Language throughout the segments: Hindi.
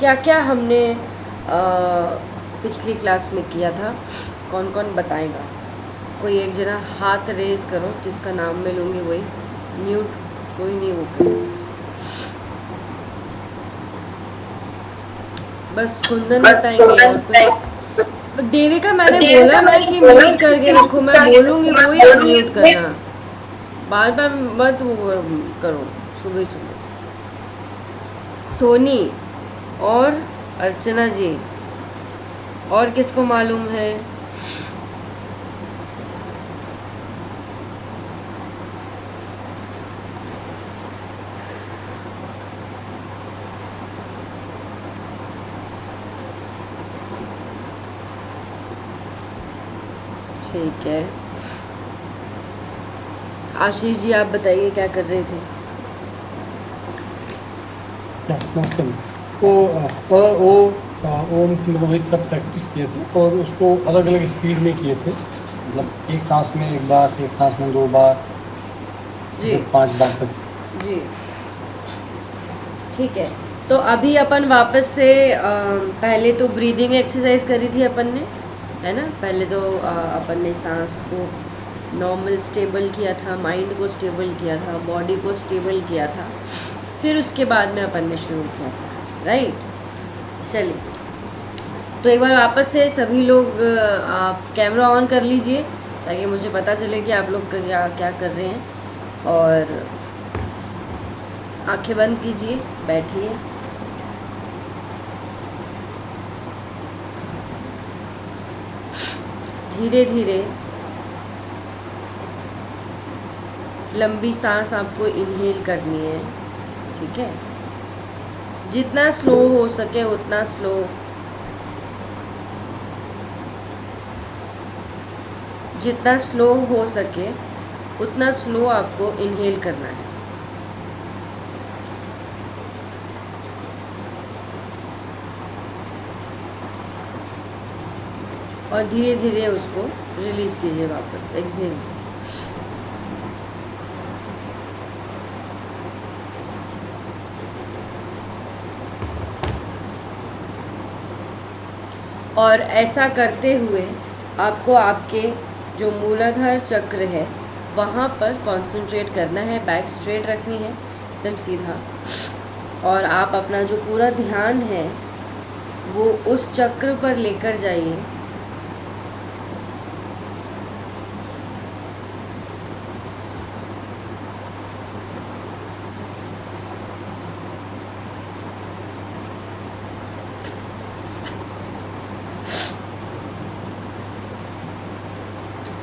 क्या क्या हमने पिछली क्लास में किया था, कौन कौन बताएगा? कोई एक जना हाथ रेज करो, जिसका नाम मैं लूँगी वही। म्यूट कोई नहीं, वो करो। बस कुंदन बताएंगे और कोई? देविका, मैंने बोला ना कि म्यूट करके रखो, मैं बोलूँगी वही अनम्यूट करना, बार बार मत वो करो। सुबह सुबह सोनी और अर्चना जी, और किसको मालूम है? ठीक है, आशीष जी आप बताइए क्या कर रहे थे? नमस्ते। वो मतलब वही सब प्रैक्टिस किए थे और उसको अलग अलग स्पीड में किए थे, मतलब एक सांस में एक बार, एक सांस में 2 बार, जी फिर 5 बार तक। जी, ठीक है। तो अभी अपन वापस से पहले तो ब्रीदिंग एक्सरसाइज करी थी अपन ने, है ना? पहले तो अपन ने सांस को नॉर्मल स्टेबल किया था, माइंड को स्टेबल किया था, बॉडी को स्टेबल किया था, फिर उसके बाद में अपन ने शुरू किया था, राइट? चलिए, तो एक बार वापस से सभी लोग आप कैमरा ऑन कर लीजिए, ताकि मुझे पता चले कि आप लोग क्या क्या कर रहे हैं। और आंखें बंद कीजिए, बैठिए। धीरे धीरे लंबी सांस आपको इनहेल करनी है, ठीक है? जितना स्लो हो सके उतना स्लो, जितना स्लो हो सके उतना स्लो आपको इनहेल करना है। और धीरे धीरे उसको रिलीज कीजिए वापस, एक्सहेल। और ऐसा करते हुए आपको आपके जो मूलाधार चक्र है वहाँ पर कंसंट्रेट करना है, बैक स्ट्रेट रखनी है एकदम सीधा, और आप अपना जो पूरा ध्यान है वो उस चक्र पर लेकर जाइए।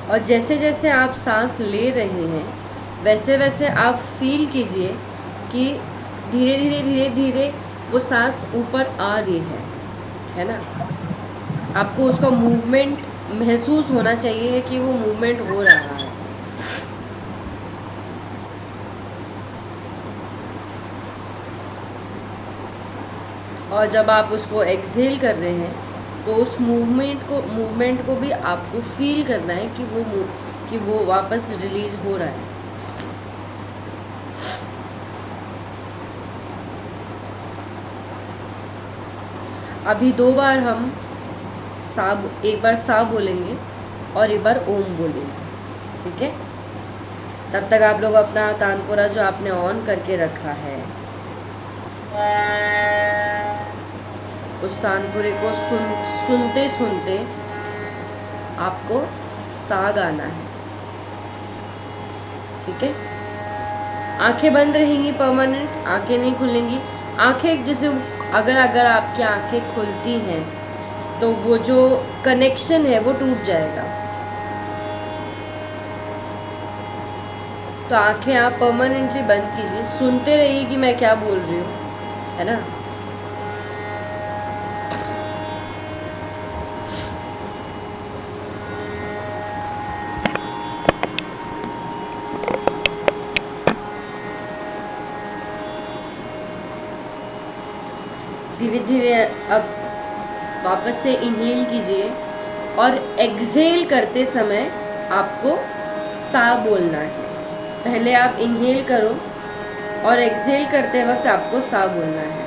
और जैसे जैसे आप सांस ले रहे हैं वैसे वैसे आप फील कीजिए कि धीरे धीरे धीरे धीरे वो सांस ऊपर आ रही है ना? आपको उसका मूवमेंट महसूस होना चाहिए कि वो मूवमेंट हो रहा है। और जब आप उसको एक्सहेल कर रहे हैं तो उस मूवमेंट को भी आपको फील करना है कि वो वापस रिलीज हो रहा है। अभी 2 बार हम एक बार सा बोलेंगे और एक बार ओम बोलेंगे, ठीक है? तब तक आप लोग अपना तानपुरा जो आपने ऑन करके रखा है उस तानपुरे को सुनते सुनते आपको सा गाना है, ठीक है? आंखें बंद रहेंगी परमानेंट, आंखें नहीं खुलेंगी। आंखें जैसे अगर आपकी आंखें खुलती हैं तो वो जो कनेक्शन है वो टूट जाएगा। तो आंखें आप परमानेंटली बंद कीजिए, सुनते रहिए कि मैं क्या बोल रही हूँ, है ना? धीरे धीरे अब वापस से इनहेल कीजिए और एक्सहेल करते समय आपको सा बोलना है। पहले आप इनहेल करो और एक्सहेल करते वक्त आपको सा बोलना है।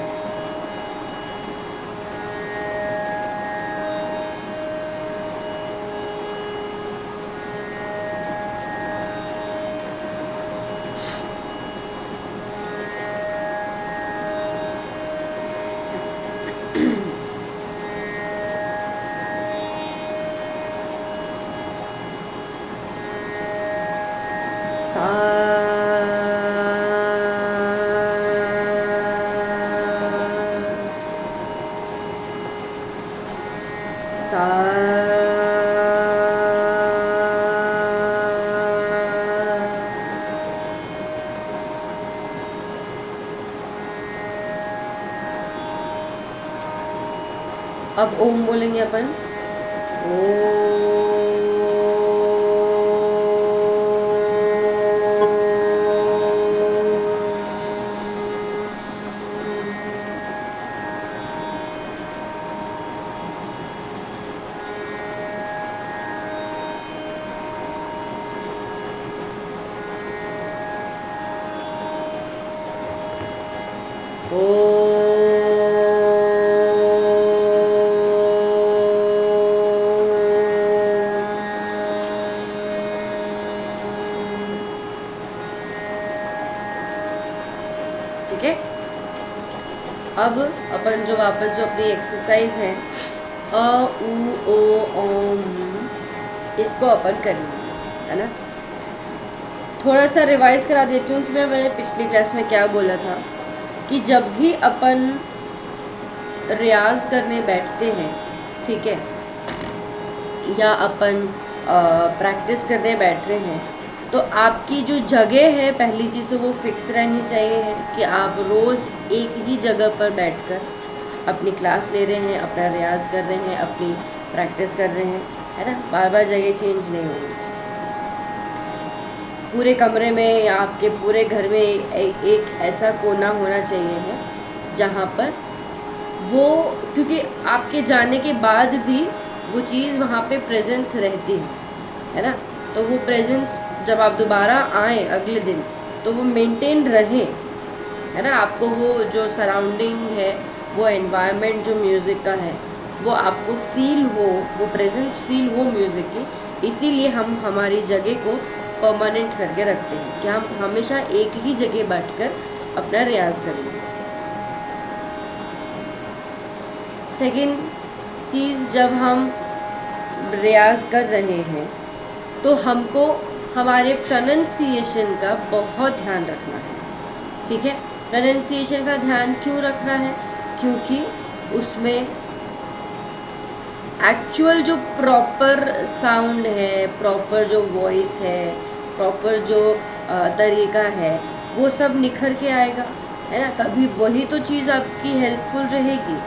सा अब ओम बोलेंगे अपन। ठीक है। अब अपन जो वापस जो अपनी एक्सरसाइज है अ उ ओ ओम, इसको अपन करेंगे, है ना। थोड़ा सा रिवाइज करा देती हूँ कि मैंने पिछली क्लास में क्या बोला था कि जब भी अपन रियाज करने बैठते हैं, ठीक है, या अपन प्रैक्टिस करने बैठ रहे हैं, तो आपकी जो जगह है पहली चीज़ तो वो फिक्स रहनी चाहिए है कि आप रोज़ एक ही जगह पर बैठकर अपनी क्लास ले रहे हैं, अपना रियाज कर रहे हैं, अपनी प्रैक्टिस कर रहे हैं, है ना। बार बार जगह चेंज नहीं होनी चाहिए। पूरे कमरे में या आपके पूरे घर में एक ऐसा कोना होना चाहिए है जहाँ पर वो, क्योंकि आपके जाने के बाद भी वो चीज़ वहाँ पे प्रेजेंस रहती है ना। तो वो प्रेजेंस जब आप दोबारा आएँ अगले दिन तो वो मेंटेन रहे, है ना। आपको वो जो सराउंडिंग है, वो एनवायरनमेंट जो म्यूज़िक का है, वो आपको फील हो, वो प्रेजेंस फील हो म्यूज़िक की। इसीलिए हम हमारी जगह को परमानेंट करके रखते हैं कि हम हमेशा एक ही जगह बैठकर अपना रियाज करेंगे। सेकंड चीज़, जब हम रियाज कर रहे हैं तो हमको हमारे प्रोनंसिएशन का बहुत ध्यान रखना है, ठीक है। प्रोनंसिएशन का ध्यान क्यों रखना है? क्योंकि उसमें एक्चुअल जो प्रॉपर साउंड है, प्रॉपर जो वॉइस है, प्रॉपर जो तरीका है, वो सब निखर के आएगा, है ना। तभी वही तो चीज़ आपकी हेल्पफुल रहेगी,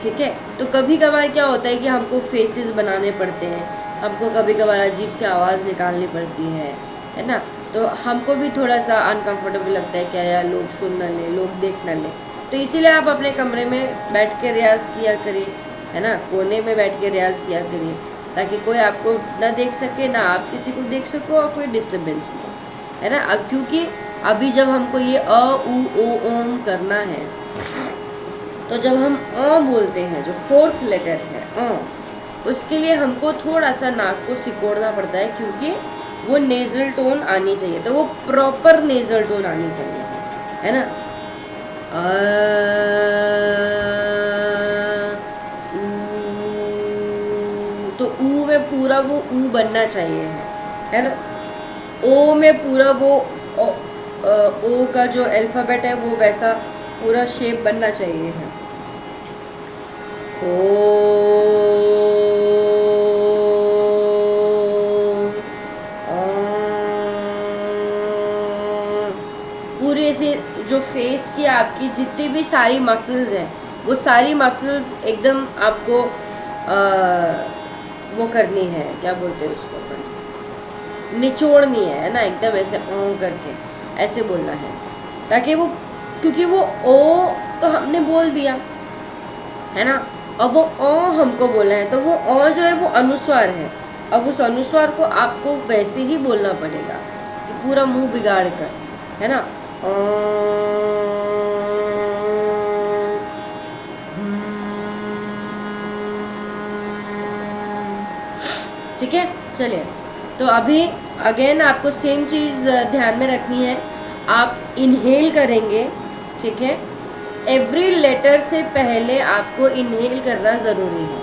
ठीक है। तो कभी कभार क्या होता है कि हमको फेसेस बनाने पड़ते हैं, हमको कभी कभार अजीब सी आवाज़ निकालनी पड़ती है ना। तो हमको भी थोड़ा सा अनकंफर्टेबल लगता है, क्या यार लोग सुन ना ले, लोग देख ना ले। तो इसीलिए आप अपने कमरे में बैठ के रियाज़ किया करिए, है ना, कोने में बैठ के रियाज़ किया करिए, ताकि कोई आपको ना देख सके, ना आप किसी को देख सको, और कोई डिस्टर्बेंस नहीं, है ना। अब क्योंकि अभी जब हमको ये अ उ ओ ओम करना है, तो जब हम अ बोलते हैं, जो फोर्थ लेटर है अ, उसके लिए हमको थोड़ा सा नाक को सिकोड़ना पड़ता है, क्योंकि वो नेज़ल टोन आनी चाहिए। तो वो प्रॉपर नेज़ल टोन आनी चाहिए, है ना। तो ऊ में पूरा वो ऊ बनना चाहिए, है ना। ओ में पूरा वो ओ का जो अल्फ़ाबेट है वो वैसा पूरा शेप बनना चाहिए है। पूरे से जो फेस की आपकी जितनी भी सारी मसल्स हैं, वो सारी मसल्स एकदम आपको वो करनी है, क्या बोलते हैं उसको, निचोड़नी है ना, एकदम ऐसे ओ करके ऐसे बोलना है, ताकि वो, क्योंकि वो ओ तो हमने बोल दिया, है ना, और वो ओ हमको बोला है, तो वो ओ जो है वो अनुस्वार है। अब उस अनुस्वार को आपको वैसे ही बोलना पड़ेगा कि पूरा मुंह बिगाड़ कर, है ना। ठीक है, चलिए। तो अभी अगेन आपको सेम चीज़ ध्यान में रखनी है। आप इनहेल करेंगे, ठीक है। एवरी लेटर से पहले आपको इनहेल करना ज़रूरी है।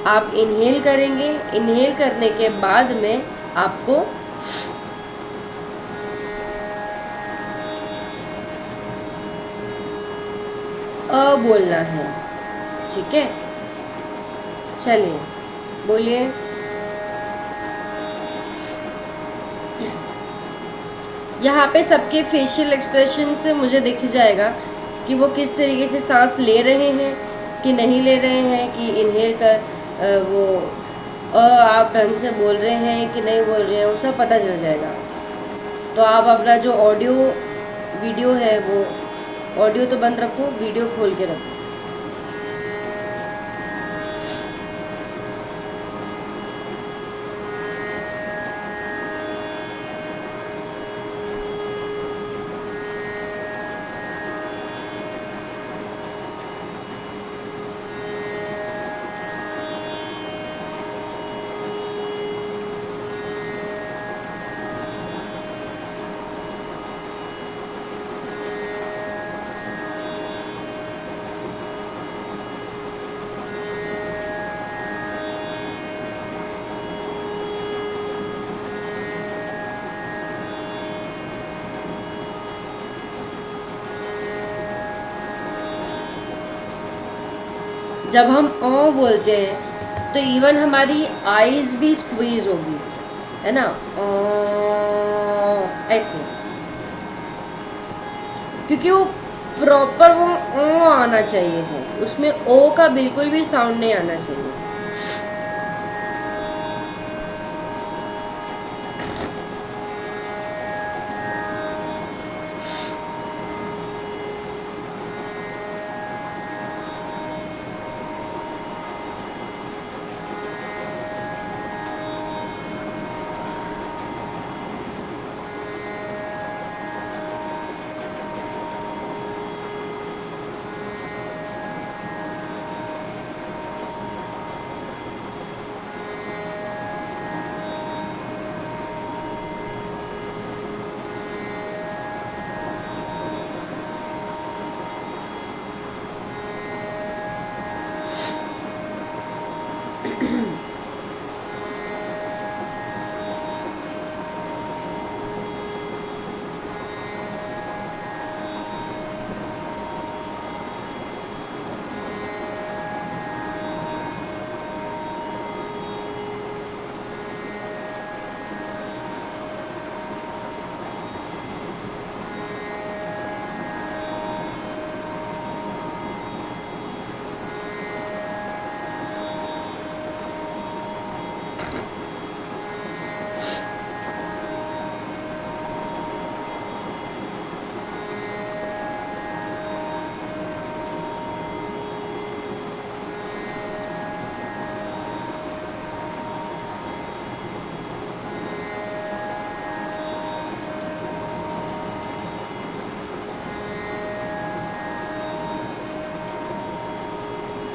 आप इनहेल करेंगे, इनहेल करने के बाद में आपको बोलना है, ठीक है। चलिए बोलिए। यहाँ पे सबके फेशियल एक्सप्रेशन से मुझे दिख जाएगा कि वो किस तरीके से सांस ले रहे हैं कि नहीं ले रहे हैं, कि इनहेल कर वो आप ढंग से बोल रहे हैं कि नहीं बोल रहे हैं, वो सब पता चल जाएगा। तो आप अपना जो ऑडियो वीडियो है वो ऑडियो तो बंद रखो, वीडियो खोल के रखो। जब हम ओ बोलते हैं तो इवन हमारी आईज भी स्क्वीज होगी, है ना, ऐसे, क्योंकि वो प्रॉपर वो ओ आना चाहिए है, उसमें ओ का बिल्कुल भी साउंड नहीं आना चाहिए।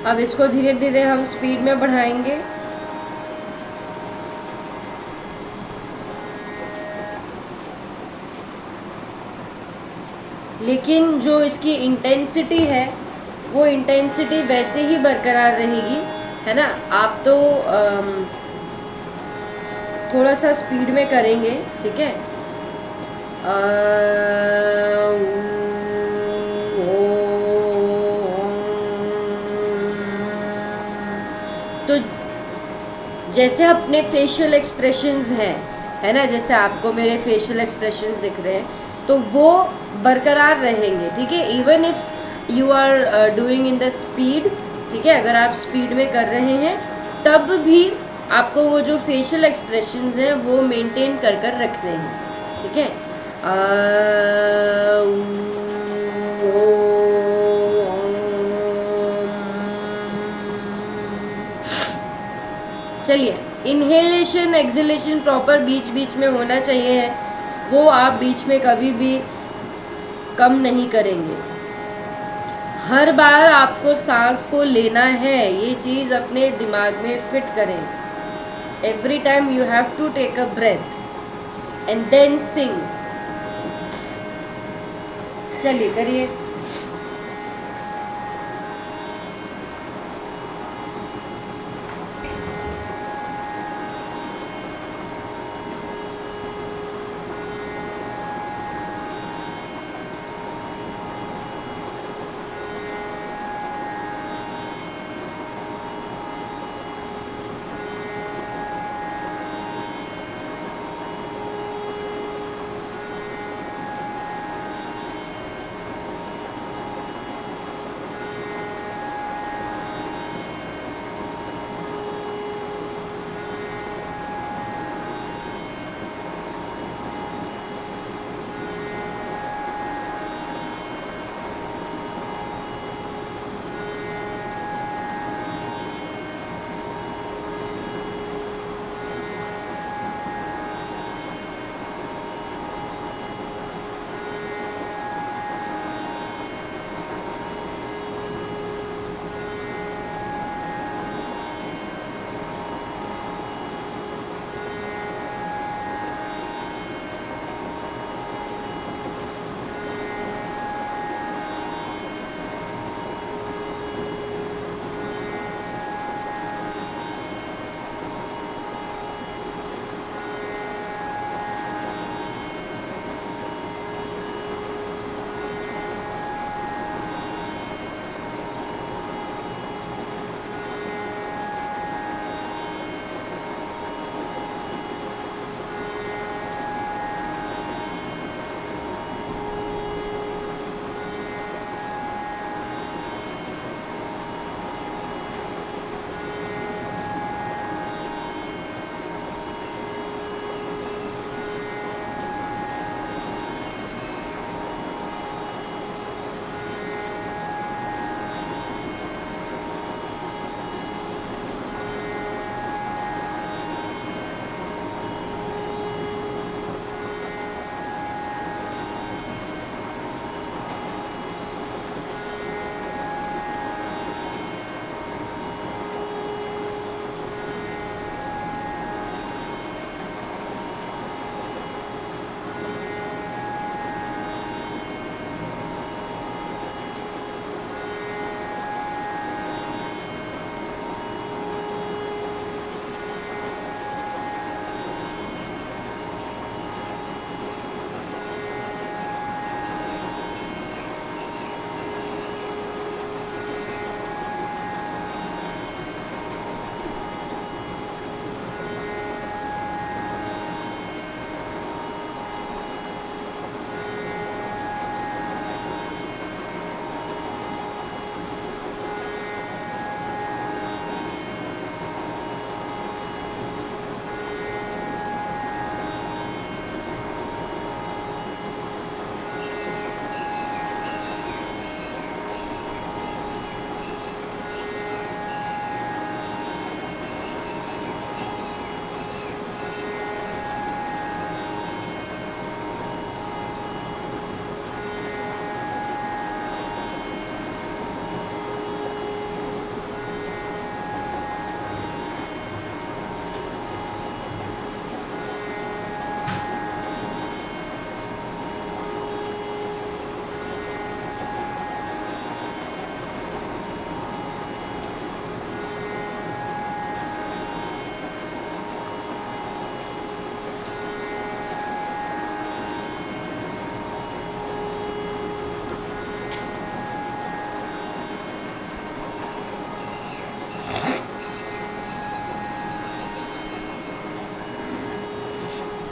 अब इसको धीरे धीरे हम स्पीड में बढ़ाएंगे। लेकिन जो इसकी इंटेंसिटी है वो इंटेंसिटी वैसे ही बरकरार रहेगी, है ना। आप तो थोड़ा सा स्पीड में करेंगे, ठीक है। तो जैसे अपने फेशियल एक्सप्रेशंस हैं, है ना, जैसे आपको मेरे फेशियल एक्सप्रेशंस दिख रहे हैं, तो वो बरकरार रहेंगे, ठीक है। Even if you are doing in the speed, ठीक है, अगर आप स्पीड में कर रहे हैं तब भी आपको वो जो फेशियल एक्सप्रेशंस हैं वो मेंटेन कर कर रखने हैं, ठीक है। चलिए, इनहेलेशन एक्सहेलेशन प्रॉपर बीच बीच में होना चाहिए है, वो आप बीच में कभी भी कम नहीं करेंगे। हर बार आपको सांस को लेना है, ये चीज़ अपने दिमाग में फिट करें। Every time you have to take a breath and then sing. चलिए करिए।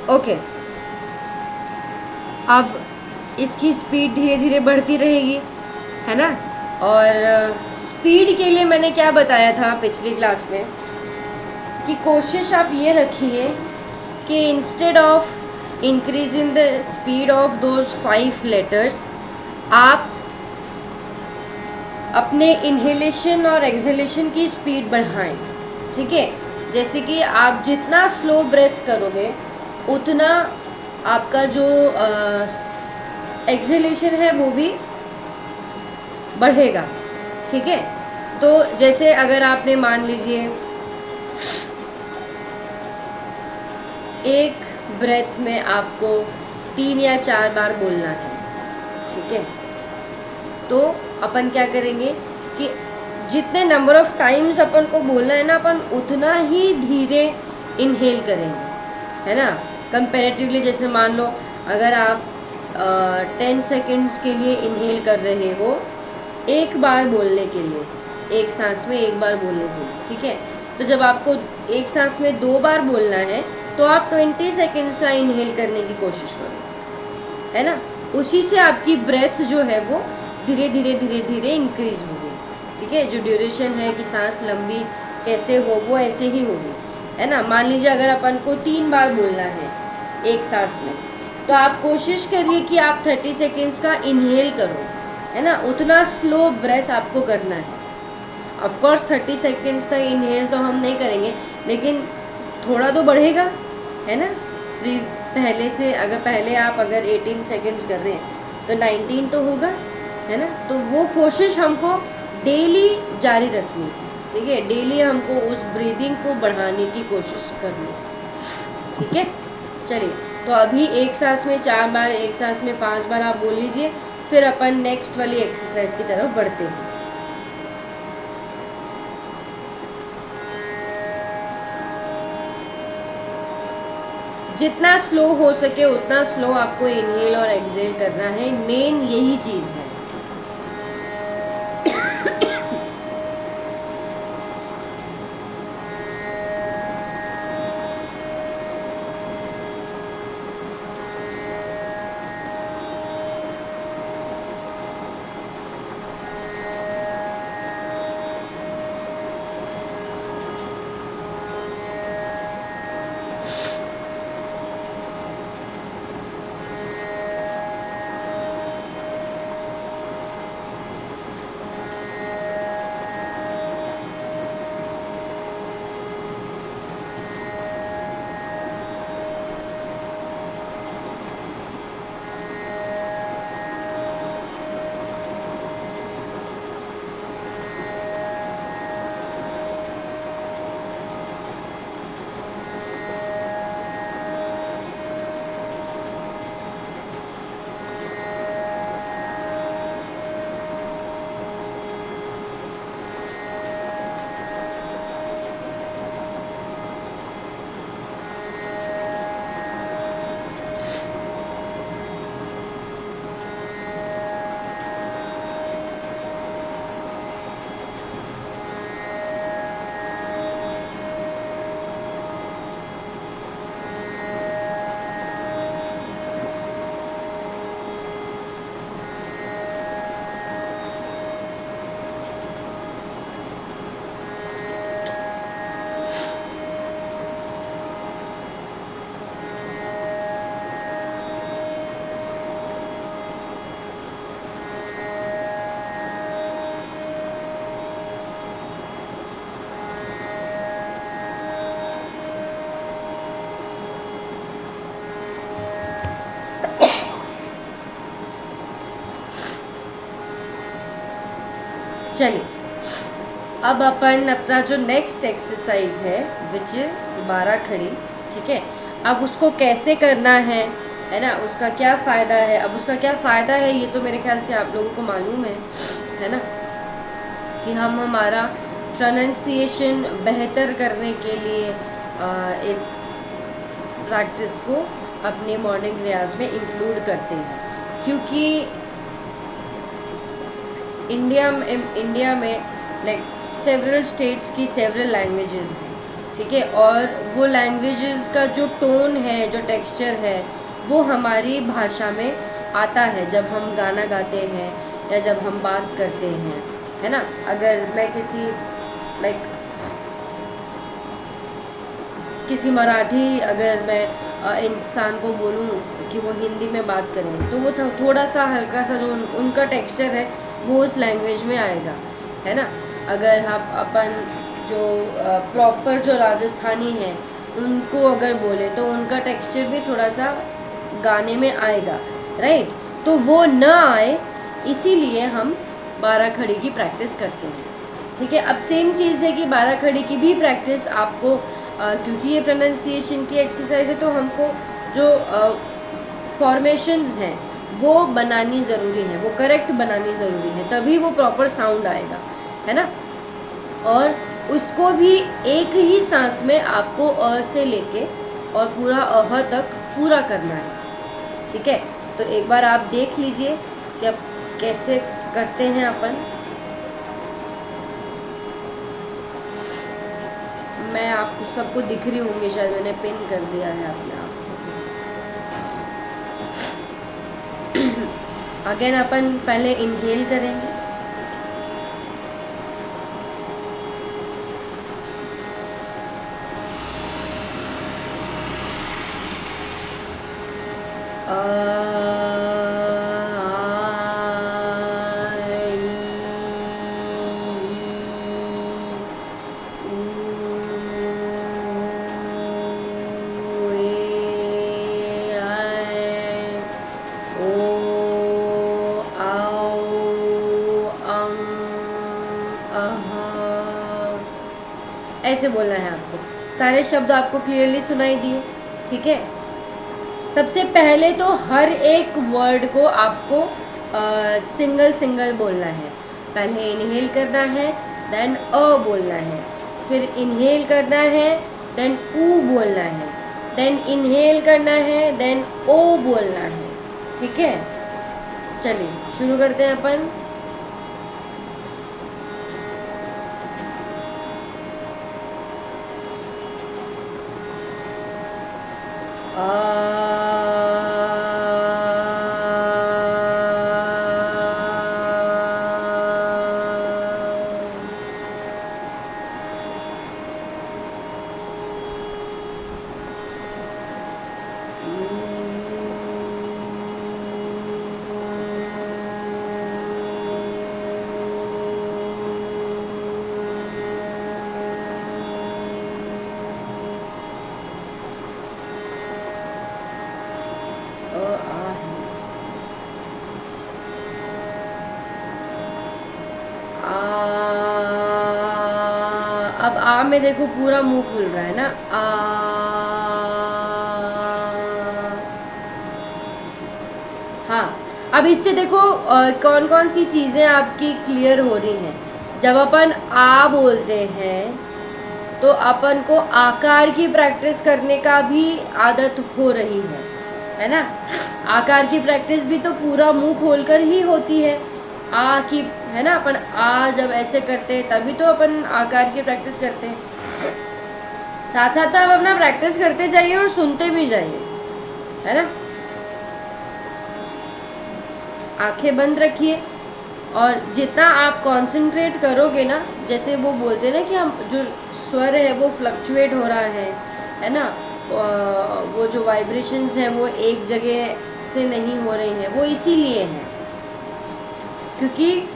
ओके, अब इसकी स्पीड धीरे धीरे बढ़ती रहेगी, है ना। और स्पीड के लिए मैंने क्या बताया था पिछली क्लास में कि कोशिश आप ये रखिए कि instead of increasing the speed of those 5 letters, आप अपने इन्हेलेशन और एक्सहेलेशन की स्पीड बढ़ाएं, ठीक है। जैसे कि आप जितना स्लो ब्रेथ करोगे उतना आपका जो एक्सहेलेशन है वो भी बढ़ेगा, ठीक है। तो जैसे अगर आपने मान लीजिए एक ब्रेथ में आपको 3 या 4 बार बोलना है, ठीक है, तो अपन क्या करेंगे कि जितने नंबर ऑफ टाइम्स अपन को बोलना है ना, अपन उतना ही धीरे इनहेल करेंगे, है ना। कंपैरेटिवली जैसे मान लो अगर आप 10 सेकेंड्स के लिए इनहेल कर रहे हो एक बार बोलने के लिए, एक सांस में एक बार बोलने के लिए, ठीक है, तो जब आपको एक सांस में 2 बार बोलना है तो आप 20 सेकेंड्स का इनहेल करने की कोशिश करो, है ना। उसी से आपकी ब्रेथ जो है वो धीरे धीरे धीरे धीरे इंक्रीज होगी, ठीक है। जो ड्यूरेशन है कि सांस लंबी कैसे हो वो ऐसे ही होगी, है ना। मान लीजिए अगर अपन को 3 बार बोलना है एक सांस में, तो आप कोशिश करिए कि आप 30 सेकेंड्स का इनहेल करो, है ना। उतना स्लो ब्रेथ आपको करना है। ऑफ कोर्स 30 सेकेंड्स तक इनहेल तो हम नहीं करेंगे, लेकिन थोड़ा तो बढ़ेगा, है ना। पहले से अगर आप 18 सेकेंड्स कर रहे हैं तो 19 तो होगा, है ना। तो वो कोशिश हमको डेली जारी रखनी है, ठीक है। डेली हमको उस ब्रीदिंग को बढ़ाने की कोशिश करनी है, ठीक है। चलिए, तो अभी एक सांस में 4 बार, एक सांस में 5 बार आप बोल लीजिए, फिर अपन नेक्स्ट वाली एक्सरसाइज की तरफ बढ़ते हैं। जितना स्लो हो सके उतना स्लो आपको इनहेल और एक्सहेल करना है, मेन यही चीज़ है। चलिए, अब अपन अपना जो नेक्स्ट एक्सरसाइज है विच इज़ 12 खड़ी, ठीक है। अब उसको कैसे करना है ना, उसका क्या फ़ायदा है। अब उसका क्या फ़ायदा है ये तो मेरे ख्याल से आप लोगों को मालूम है ना, कि हम हमारा प्रोनाउंसिएशन बेहतर करने के लिए इस प्रैक्टिस को अपने मॉर्निंग रियाज में इंक्लूड करते हैं, क्योंकि इंडिया में लाइक सेवरल स्टेट्स की सेवरल लैंग्वेजेस हैं, ठीक है। और वो लैंग्वेजेस का जो टोन है, जो टेक्सचर है, वो हमारी भाषा में आता है जब हम गाना गाते हैं या जब हम बात करते हैं, है ना। अगर मैं किसी लाइक किसी मराठी अगर मैं इंसान को बोलूँ कि वो हिंदी में बात करें, तो वो थोड़ा सा हल्का सा जो उनका टेक्सचर है वो उस लैंग्वेज में आएगा, है ना। अगर हम अपन जो प्रॉपर जो राजस्थानी हैं उनको अगर बोले तो उनका टेक्सचर भी थोड़ा सा गाने में आएगा, राइट। तो वो न आए, इसीलिए हम 12 खड़ी की प्रैक्टिस करते हैं, ठीक है। अब सेम चीज़ है कि 12 खड़ी की भी प्रैक्टिस आपको क्योंकि ये प्रोनाउंसिएशन की एक्सरसाइज है, तो हमको जो फॉर्मेशंस हैं वो बनानी ज़रूरी है, वो करेक्ट बनानी ज़रूरी है, तभी वो प्रॉपर साउंड आएगा, है ना। और उसको भी एक ही सांस में आपको अ से लेके और पूरा अह तक पूरा करना है, ठीक है। तो एक बार आप देख लीजिए कि अब कैसे करते हैं अपन। मैं आपको सबको दिख रही होंगी शायद, मैंने पिन कर दिया है अपने आप को। अगेन अपन पहले इनहेल करेंगे, ऐसे बोलना है आपको। सारे शब्द आपको क्लियरली सुनाई दिए, ठीक है। सबसे पहले तो हर एक वर्ड को आपको सिंगल सिंगल बोलना है। पहले इनहेल करना है, देन अ बोलना है, फिर इनहेल करना है, देन ऊ बोलना है, देन इनहेल करना है, देन ओ बोलना है, ठीक है। चलिए शुरू करते हैं अपन। अब आ में देखो पूरा मुंह खुल रहा है ना, आ। हाँ, अब इससे देखो कौन कौन सी चीज़ें आपकी क्लियर हो रही हैं। जब अपन आ बोलते हैं तो अपन को आकार की प्रैक्टिस करने का भी आदत हो रही है ना। आकार की प्रैक्टिस भी तो पूरा मुंह खोलकर ही होती है। आ की, है ना, अपन आ जब ऐसे करते हैं तभी तो अपन आकार की प्रैक्टिस करते हैं। साथ साथ में आप अपना प्रैक्टिस करते जाइए और सुनते भी जाइए, है ना। आंखें बंद रखिए और जितना आप कंसंट्रेट करोगे ना, जैसे वो बोलते हैं ना कि हम जो स्वर है वो फ्लक्चुएट हो रहा है ना, वो जो वाइब्रेशंस हैं वो एक जगह से नहीं हो रही हैं, वो इसीलिए हैं क्योंकि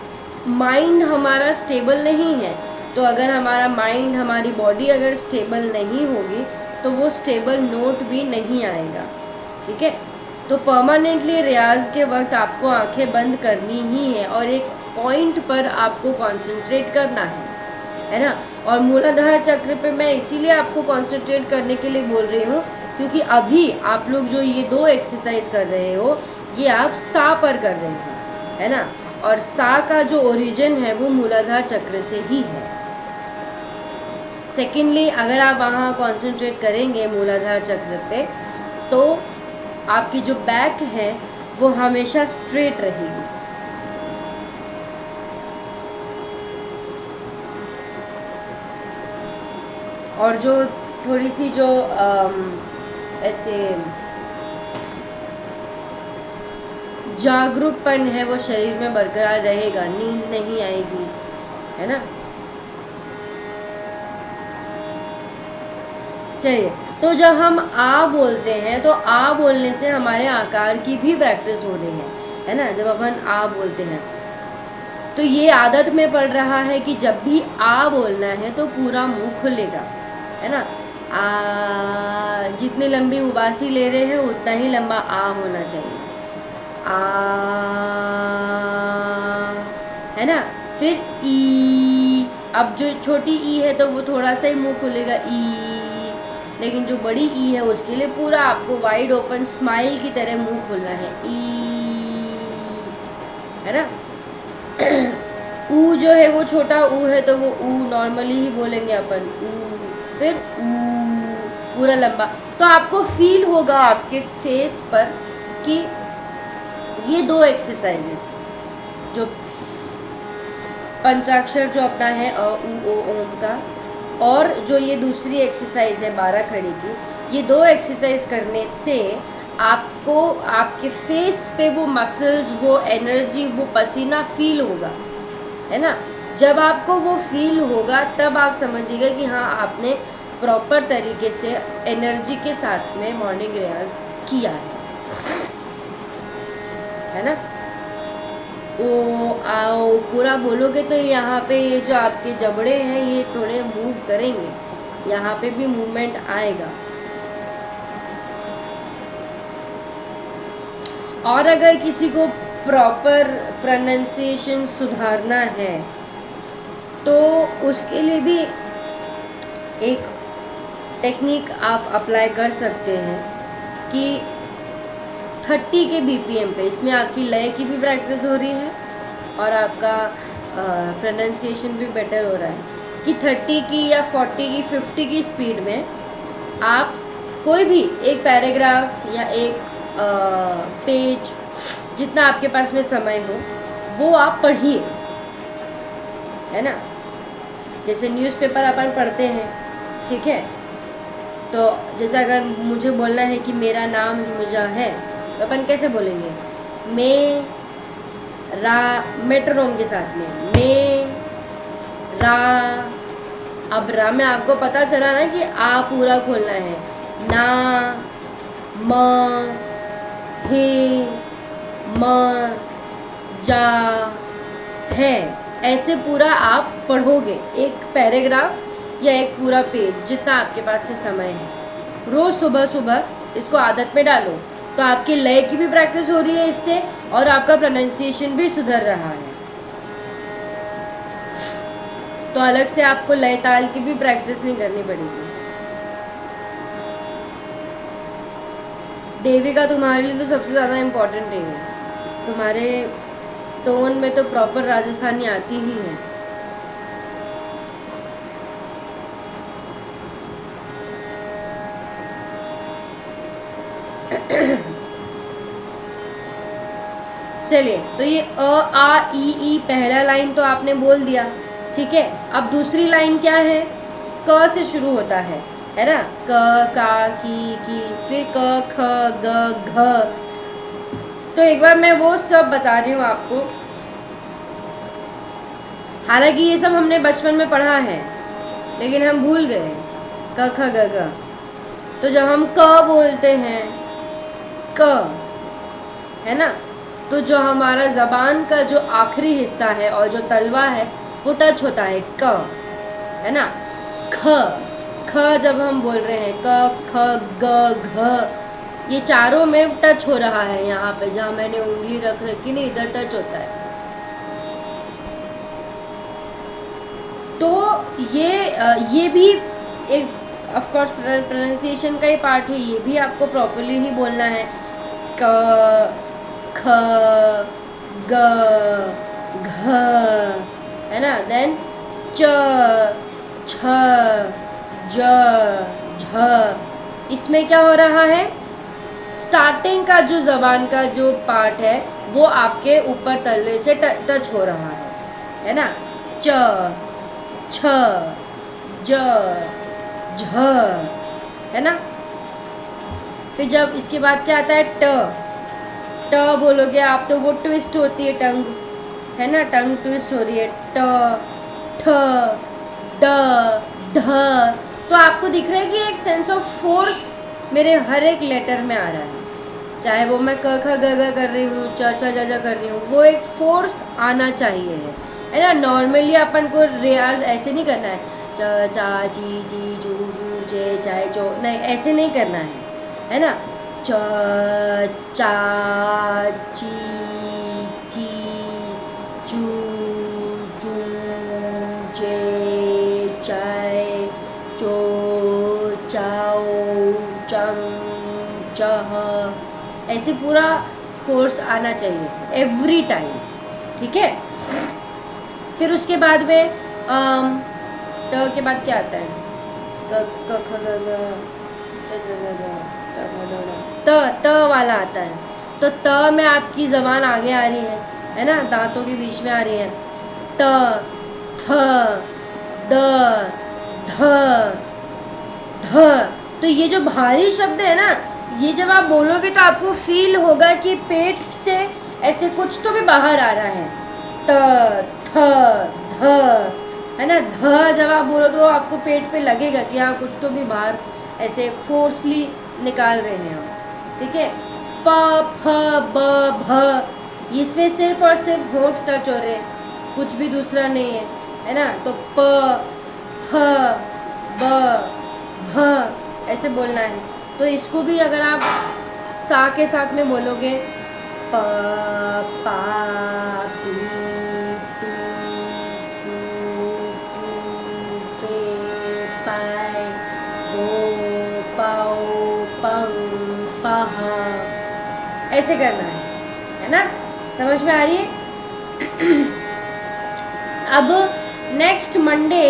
माइंड हमारा स्टेबल नहीं है। तो अगर हमारा माइंड, हमारी बॉडी अगर स्टेबल नहीं होगी तो वो स्टेबल नोट भी नहीं आएगा, ठीक है। तो परमानेंटली रियाज के वक्त आपको आंखें बंद करनी ही है और एक पॉइंट पर आपको कंसंट्रेट करना है ना। और मूलाधार चक्र पे मैं इसीलिए आपको कंसंट्रेट करने के लिए बोल रही हूँ क्योंकि अभी आप लोग जो ये 2 एक्सरसाइज कर रहे हो ये आप सा पर कर रहे हो, है ना। और सा का जो ओरिजिन है वो मूलाधार चक्र से ही है। सेकेंडली, अगर आप वहाँ कंसंट्रेट करेंगे मूलाधार चक्र पे तो आपकी जो बैक है वो हमेशा स्ट्रेट रहेगी। और जो थोड़ी सी जो ऐसे जागरूकपन है वो शरीर में बरकरार रहेगा, नींद नहीं आएगी, है ना। चलिए, तो जब हम आ बोलते हैं तो आ बोलने से हमारे आकार की भी प्रैक्टिस हो रही है ना। जब अपन आ बोलते हैं तो ये आदत में पड़ रहा है कि जब भी आ बोलना है तो पूरा मुंह खुलेगा, है ना। आ, जितनी लंबी उबासी ले रहे हैं उतना ही लंबा आ होना चाहिए। आ, है ना। फिर ई, अब जो छोटी ई है तो वो थोड़ा सा ही मुंह खुलेगा, ई। लेकिन जो बड़ी ई है उसके लिए पूरा आपको वाइड ओपन स्माइल की तरह मुंह खोलना है, ई, है ना। ऊ जो है वो छोटा ऊ है तो वो ऊ नॉर्मली ही बोलेंगे अपन, ऊ। फिर ऊ पूरा लंबा। तो आपको फील होगा आपके फेस पर कि ये दो एक्सरसाइजेस जो पंचाक्षर जो अपना है अ उ ओ ओम का, और जो ये दूसरी एक्सरसाइज है 12 खड़ी की, ये दो एक्सरसाइज करने से आपको आपके फेस पे वो मसल्स, वो एनर्जी, वो पसीना फील होगा, है ना। जब आपको वो फील होगा तब आप समझिएगा कि हाँ आपने प्रॉपर तरीके से एनर्जी के साथ में मॉर्निंग रियाज किया है ना। ओ आओ पूरा बोलोगे तो यहाँ पे ये जो आपके जबड़े हैं ये थोड़े मूव करेंगे, यहाँ पे भी मूवमेंट आएगा। और अगर किसी को प्रॉपर प्रोनाउंसिएशन सुधारना है तो उसके लिए भी एक टेक्निक आप अप्लाई कर सकते हैं कि 30 के BPM पे, इसमें आपकी लय की भी प्रैक्टिस हो रही है और आपका प्रोनाउंसिएशन भी बेटर हो रहा है कि 30 की या 40 की 50 की स्पीड में आप कोई भी एक पैराग्राफ या एक पेज, जितना आपके पास में समय हो वो आप पढ़िए, है ना। जैसे न्यूज़पेपर अपन पढ़ते हैं, ठीक है। तो जैसे अगर मुझे बोलना है कि मेरा नाम हिमुजा है तो अपन कैसे बोलेंगे, मैं रा, मेट्रोनोम के साथ में मैं रा। अब रा में आपको पता चला ना कि आ पूरा खोलना है, ना म हे म जा है, ऐसे पूरा आप पढ़ोगे एक पैराग्राफ या एक पूरा पेज, जितना आपके पास में समय है। रोज़ सुबह सुबह इसको आदत में डालो तो आपकी लय की भी प्रैक्टिस हो रही है इससे, और आपका प्रोनाउंसिएशन भी सुधर रहा है। तो अलग से आपको लय ताल की भी प्रैक्टिस नहीं करनी पड़ेगी। देविका तुम्हारे लिए तो सबसे ज़्यादा इम्पोर्टेंट है, तुम्हारे टोन में तो प्रॉपर राजस्थानी आती ही है। चलिए, तो ये अ आ ई पहला लाइन तो आपने बोल दिया, ठीक है। अब दूसरी लाइन क्या है, क से शुरू होता है ना। क का की, फिर क ख ग घ। तो एक बार मैं वो सब बता रही हूँ आपको, हालांकि ये सब हमने बचपन में पढ़ा है लेकिन हम भूल गए क ख ग घ। तो जब हम क बोलते हैं, क, है ना, तो जो हमारा ज़बान का जो आखिरी हिस्सा है और जो तलवा है वो टच होता है क, है ना। ख जब हम बोल रहे हैं क ख ग घ, ये चारों में टच हो रहा है, यहाँ पे जहाँ मैंने उंगली रख रखी नहीं इधर टच होता है। तो ये भी एक ऑफ कोर्स प्रोनाउंसिएशन का ही पार्ट है, ये भी आपको प्रॉपरली ही बोलना है। क ख ग घ, है ना। देन च छ ज झ। इसमें क्या हो रहा है, स्टार्टिंग का जो ज़बान का जो पार्ट है वो आपके ऊपर तलवे से टच हो रहा है ना। च छ ज झ, है ना। फिर जब इसके बाद क्या आता है ट, ट बोलोगे आप तो वो ट्विस्ट होती है टंग, है ना, टंग ट्विस्ट हो रही है, ट, ठ, ड, ध। तो आपको दिख रहा है कि एक सेंस ऑफ फोर्स मेरे हर एक लेटर में आ रहा है, चाहे वो मैं क ख ग घ कर रही हूँ, च छ ज झ कर रही हूँ, वो एक फोर्स आना चाहिए, है ना। नॉर्मली अपन को रियाज ऐसे नहीं करना है, च चा ची ची जू जू जे चाय जो, नहीं ऐसे नहीं करना है ना। च चा ची ची जू जू जे चाय जो चाओ चंग चह, ऐसे पूरा फोर्स आना चाहिए एवरी टाइम, ठीक है। फिर उसके बाद में ट के बाद क्या आता है, क ख ग घ च ज झ झ ट ढ ढ ढ, त वाला आता है। तो त में आपकी जबान आगे आ रही है ना, दांतों के बीच में आ रही है, त थ द ध ध। तो ये जो भारी शब्द है ना, ये जब आप बोलोगे तो आपको फील होगा कि पेट से ऐसे कुछ तो भी बाहर आ रहा है, त थ ध, है ना। ध जब आप बोलो तो आपको पेट पे लगेगा कि हाँ कुछ तो भी बाहर ऐसे फोर्सली निकाल रहे हैं हम, ठीक है। प फ ब भ, इसमें सिर्फ और सिर्फ होंठ टच हो रहे हैं, कुछ भी दूसरा नहीं है ना। तो प फ ब भ ऐसे बोलना है। तो इसको भी अगर आप सा के साथ में बोलोगे, प पा पी पी पू पू पे पाए पो पाओ पंग पह, ऐसे करना है ना, समझ में आ रही है। अब नेक्स्ट मंडे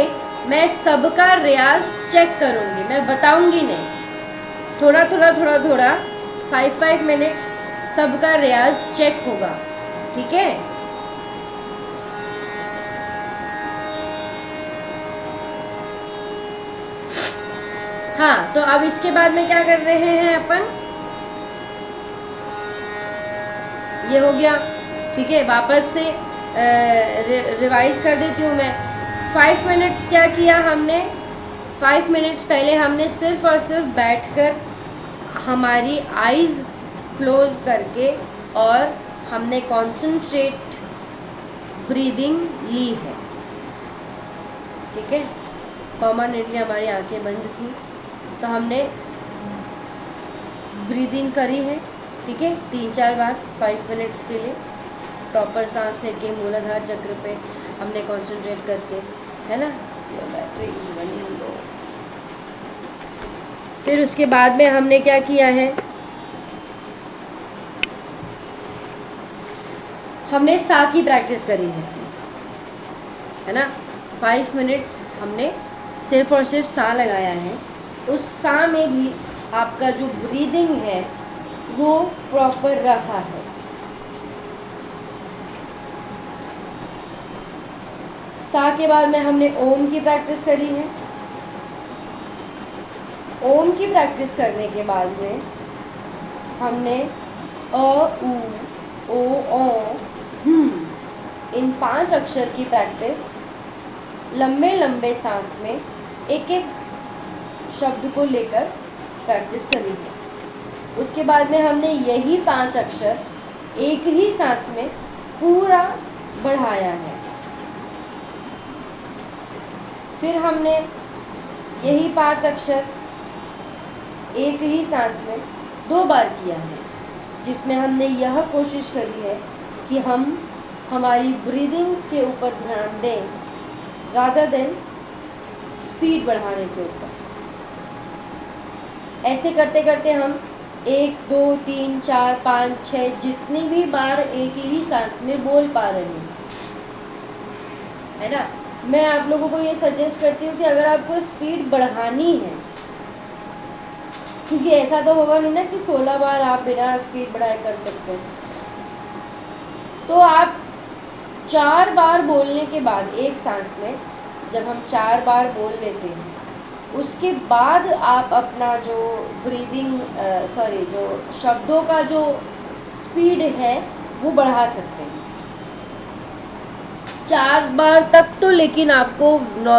मैं सबका रियाज चेक करूँगी, मैं बताऊँगी नहीं, थोड़ा थोड़ा थोड़ा थोड़ा 5 मिनट्स सबका रियाज चेक होगा, ठीक है। हाँ, तो अब इसके बाद में क्या कर रहे हैं अपन, ये हो गया, ठीक है। वापस से रिवाइज कर देती हूँ मैं। 5 मिनट्स क्या किया हमने, 5 मिनट्स पहले हमने सिर्फ और सिर्फ बैठकर हमारी आइज़ क्लोज करके और हमने कॉन्सेंट्रेट ब्रीदिंग ली है, ठीक है। परमानेंटली हमारी आंखें बंद थी, तो हमने ब्रीदिंग करी है, ठीक है, 3-4 बार 5 मिनट्स के लिए प्रॉपर सांस लेके मूलाधार चक्र पे हमने कंसंट्रेट करके, है ना। योर बैटरी इज रनिंग लो। फिर उसके बाद में हमने क्या किया है, हमने सा की प्रैक्टिस करी है ना। 5 मिनट्स हमने सिर्फ और सिर्फ सा लगाया है। उस सा में भी आपका जो ब्रीदिंग है वो प्रॉपर रहा है। सा के बाद में हमने ओम की प्रैक्टिस करी है। ओम की प्रैक्टिस करने के बाद में हमने अ उ ओ इन 5 अक्षर की प्रैक्टिस लंबे लंबे सांस में एक एक शब्द को लेकर प्रैक्टिस करी है। उसके बाद में हमने यही 5 अक्षर एक ही सांस में पूरा बढ़ाया है। फिर हमने यही 5 अक्षर एक ही सांस में 2 बार किया है, जिसमें हमने यह कोशिश करी है कि हम हमारी ब्रीदिंग के ऊपर ध्यान दें रादर देन स्पीड बढ़ाने के ऊपर। ऐसे करते करते हम 1 2 3 4 5 6 जितनी भी बार एक ही सांस में बोल पा रहे हैं, है ना। मैं आप लोगों को ये सजेस्ट करती हूँ कि अगर आपको स्पीड बढ़ानी है, क्योंकि ऐसा तो होगा नहीं ना कि 16 बार आप बिना स्पीड बढ़ाए कर सकते हो, तो आप 4 बार बोलने के बाद एक सांस में जब हम 4 बार बोल लेते हैं उसके बाद आप अपना जो ब्रीदिंग जो शब्दों का जो स्पीड है वो बढ़ा सकते हैं 4 बार तक तो, लेकिन आपको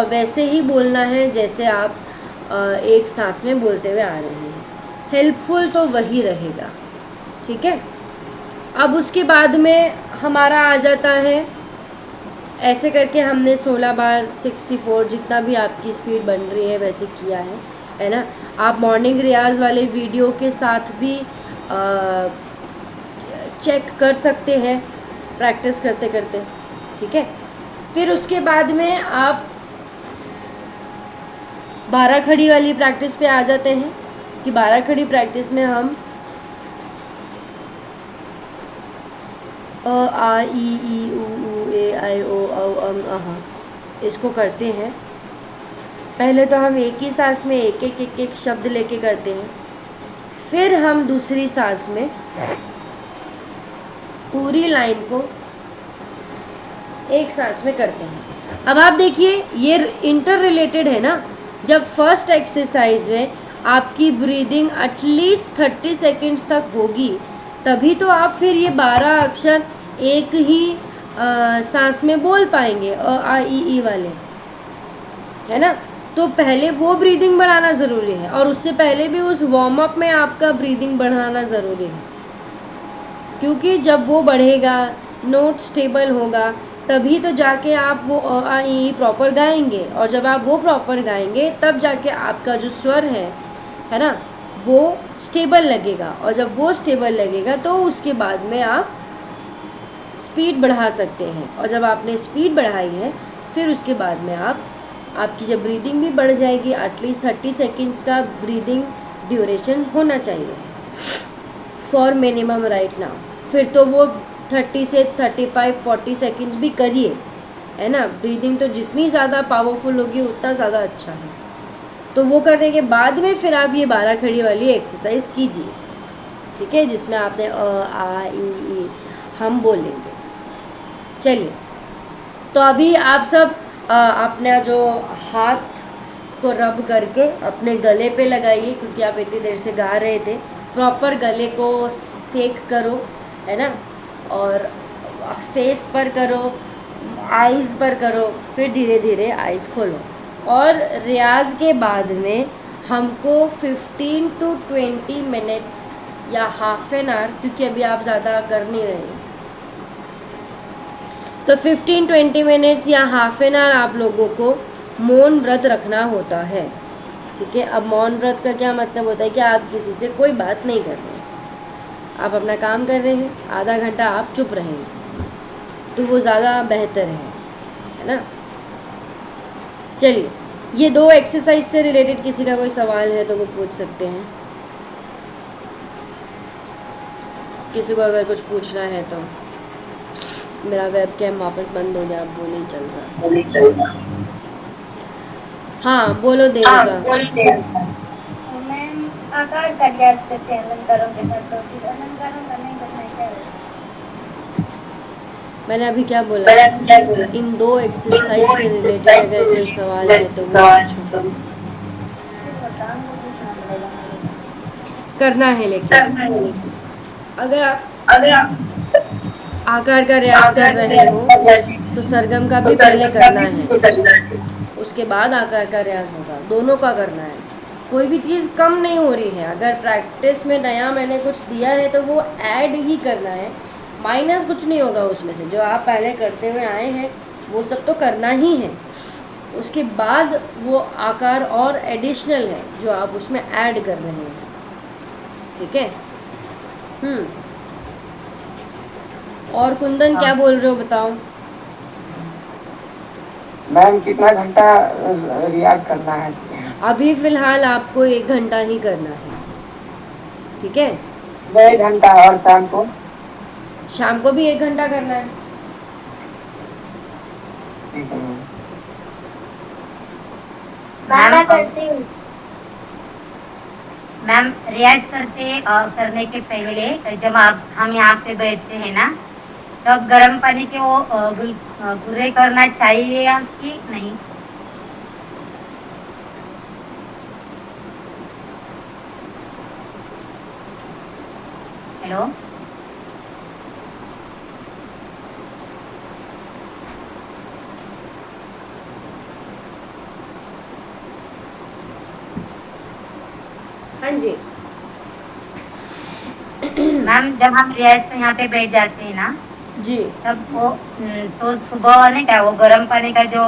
वैसे ही बोलना है जैसे आप एक सांस में बोलते हुए आ रहे हैं। हेल्पफुल तो वही रहेगा, ठीक है। अब उसके बाद में हमारा आ जाता है, ऐसे करके हमने 16 बार 64 जितना भी आपकी स्पीड बन रही है वैसे किया है ना। आप मॉर्निंग रियाज वाले वीडियो के साथ भी चेक कर सकते हैं प्रैक्टिस करते करते, ठीक है। फिर उसके बाद में आप 12 खड़ी वाली प्रैक्टिस पे आ जाते हैं कि 12 खड़ी प्रैक्टिस में हम अ आ ई उ ए आई ओ अ इसको करते हैं। पहले तो हम एक ही सांस में एक शब्द लेके करते हैं, फिर हम दूसरी सांस में पूरी लाइन को एक सांस में करते हैं। अब आप देखिए ये इंटर रिलेटेड है ना। जब फर्स्ट एक्सरसाइज में आपकी ब्रीदिंग एटलीस्ट 30 सेकेंड्स तक होगी तभी तो आप फिर ये 12 अक्षर एक ही सांस में बोल पाएंगे आ ई वाले, है ना। तो पहले वो ब्रीदिंग बढ़ाना ज़रूरी है और उससे पहले भी उस वार्म अप में आपका ब्रीदिंग बढ़ाना ज़रूरी है, क्योंकि जब वो बढ़ेगा नोट स्टेबल होगा तभी तो जाके आप वो आ ई प्रॉपर गाएंगे, और जब आप वो प्रॉपर गाएंगे तब जाके आपका जो स्वर है ना, वो स्टेबल लगेगा, और जब वो स्टेबल लगेगा तो उसके बाद में आप स्पीड बढ़ा सकते हैं। और जब आपने स्पीड बढ़ाई है फिर उसके बाद में आपकी जब ब्रीदिंग भी बढ़ जाएगी, एटलीस्ट 30 सेकेंड्स का ब्रीदिंग ड्यूरेशन होना चाहिए फॉर मिनिमम राइट नाउ। फिर तो वो 30 से 35-40 सेकेंड्स भी करिए, है ना। ब्रीदिंग तो जितनी ज़्यादा पावरफुल होगी उतना ज़्यादा अच्छा है। तो वो करने के बाद में फिर आप ये 12 खड़ी वाली एक्सरसाइज कीजिए, ठीक है, जिसमें आपने आ ई हम बोलेंगे। चलिए, तो अभी आप सब अपना जो हाथ को रब करके अपने गले पे लगाइए, क्योंकि आप इतनी देर से गा रहे थे। प्रॉपर गले को सेक करो, है ना, और फेस पर करो, आइज़ पर करो, फिर धीरे धीरे आइज़ खोलो। और रियाज के बाद में हमको 15 to 20 मिनट्स या हाफ एन आवर, क्योंकि अभी आप ज़्यादा कर नहीं रहे, तो 15-20 मिनट्स या हाफ एन आवर आप लोगों को मौन व्रत रखना होता है, ठीक है। अब मौन व्रत का क्या मतलब होता है कि आप किसी से कोई बात नहीं कर रहे हैं, आप अपना काम कर रहे हैं, आधा घंटा आप चुप रहेंगे तो वो ज़्यादा बेहतर है ना। चलिए, ये 2 एक्सरसाइज से रिलेटेड किसी का कोई सवाल है तो वो पूछ सकते हैं। किसी को अगर कुछ पूछना है तो। मेरा वेब कैम वापस बंद हो गया, अब वो नहीं चल रहा। हाँ बोलो देविका। मैम आकार का अभ्यास करते हैं अलंकारों के साथ, तो फिर अलंकारों का नहीं करना है क्या वैसे? मैंने अभी क्या बोला, इन 2 एक्सरसाइज से रिलेटेड अगर कोई सवाल है तो वो पूछो। फिर वो शाम को पूछना पड़ेगा मेरे को। करना है, लेकिन अगर आप आकार का रियाज कर रहे हो तो सरगम का भी पहले करना है, उसके बाद आकार का रियाज होगा, दोनों का करना है। कोई भी चीज़ कम नहीं हो रही है, अगर प्रैक्टिस में नया मैंने कुछ दिया है तो वो ऐड ही करना है, माइनस कुछ नहीं होगा उसमें से। जो आप पहले करते हुए आए हैं वो सब तो करना ही है, उसके बाद वो आकार और एडिशनल है जो आप उसमें ऐड कर रहे हैं, ठीक है। और कुंदन क्या बोल रहे हो बताओ। मैम कितना घंटा रियाज करना है? अभी फ़िलहाल आपको 1 घंटा ही करना है, ठीक है। 1 घंटा, और शाम को? शाम को भी 1 घंटा करना है। ठीक है मैम। मैं करती हूँ। मैम रियाज करने के पहले जब हम यहाँ पे बैठते हैं ना, तब गर्म पानी के वो गुर्रे करना चाहिए या कि नहीं? हेलो। हाँ जी। मैम जब हम रियाज पे यहाँ पे बैठ जाते हैं ना, जी। तब वो तो सुबह नहीं क्या वो गर्म पानी का जो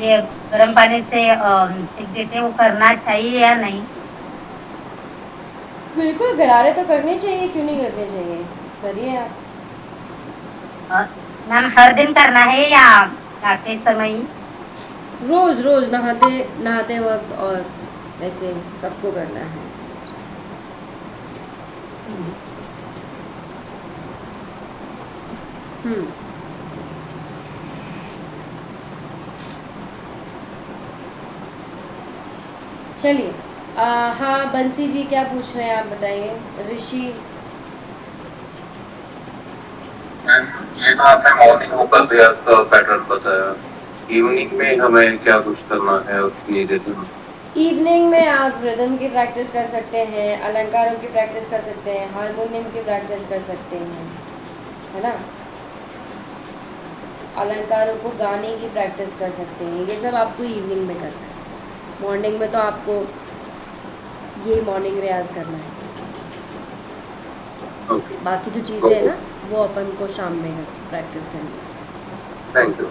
ये गर्म पानी से सेक देते हैं, वो करना चाहिए या नहीं? बिल्कुल गरारे तो करने चाहिए, क्यों नहीं करने चाहिए, करिए आप। अ, मैम हर दिन करना है या खाते समय ही? रोज रोज नहाते नहाते वक्त और ऐसे सबको करना है। हम्म। चलिए, हाँ बंसी जी क्या पूछ रहे हैं आप बताइए। ऋषि। मैम ये तो आपने मॉर्निंग वोकल रियाज का पैटर्न बताया, इवनिंग में हमें क्या कुछ करना है उसकी जैसे? इवनिंग में आप रिदम की प्रैक्टिस कर सकते हैं, अलंकारों की प्रैक्टिस कर सकते हैं, हारमोनियम की प्रैक्टिस कर सकते हैं, है ना। अलंकारों को गाने की प्रैक्टिस कर सकते हैं। ये सब आपको इवनिंग में करना है। मॉर्निंग में तो आपको ये मॉर्निंग रियाज करना है। ओके, बाकी जो चीज़ें हैं ना, वो अपन को शाम में प्रैक्टिस करनी है। Thank you.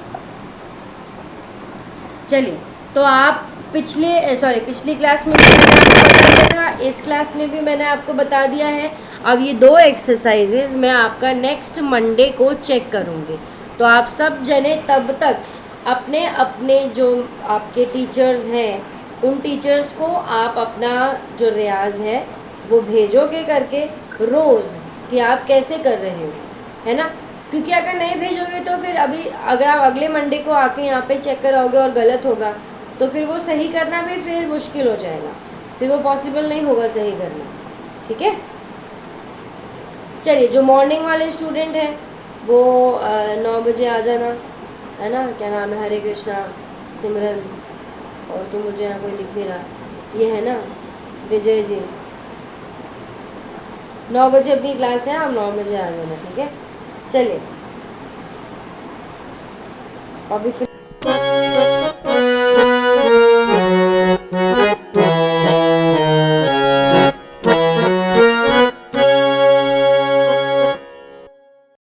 चलिए, तो आप पिछली क्लास में भी मैंने आपको बता दिया था, इस क्लास में भी मैंने आपको बता दिया है। अब ये 2 एक्सरसाइजेज मैं आपका नेक्स्ट मंडे को चेक करूँगी। तो आप सब जने तब तक अपने अपने जो आपके टीचर्स हैं, उन टीचर्स को आप अपना जो रियाज है वो भेजोगे करके रोज़, कि आप कैसे कर रहे हो, है ना। क्योंकि अगर नहीं भेजोगे तो फिर अगर आप अगले मंडे को आके यहाँ पे चेक कराओगे और गलत होगा, तो फिर वो सही करना भी फिर मुश्किल हो जाएगा, फिर वो पॉसिबल नहीं होगा सही करना। ठीक है। चलिए, जो मॉर्निंग वाले स्टूडेंट हैं वो 9 बजे आ जाना, है ना। क्या नाम है, हरे कृष्णा, सिमरन, और तो मुझे यहाँ कोई दिख नहीं रहा, ये है ना विजय जी। 9 बजे अपनी क्लास है, आप 9 बजे आ जाना, ठीक है। चलिए, अभी फिर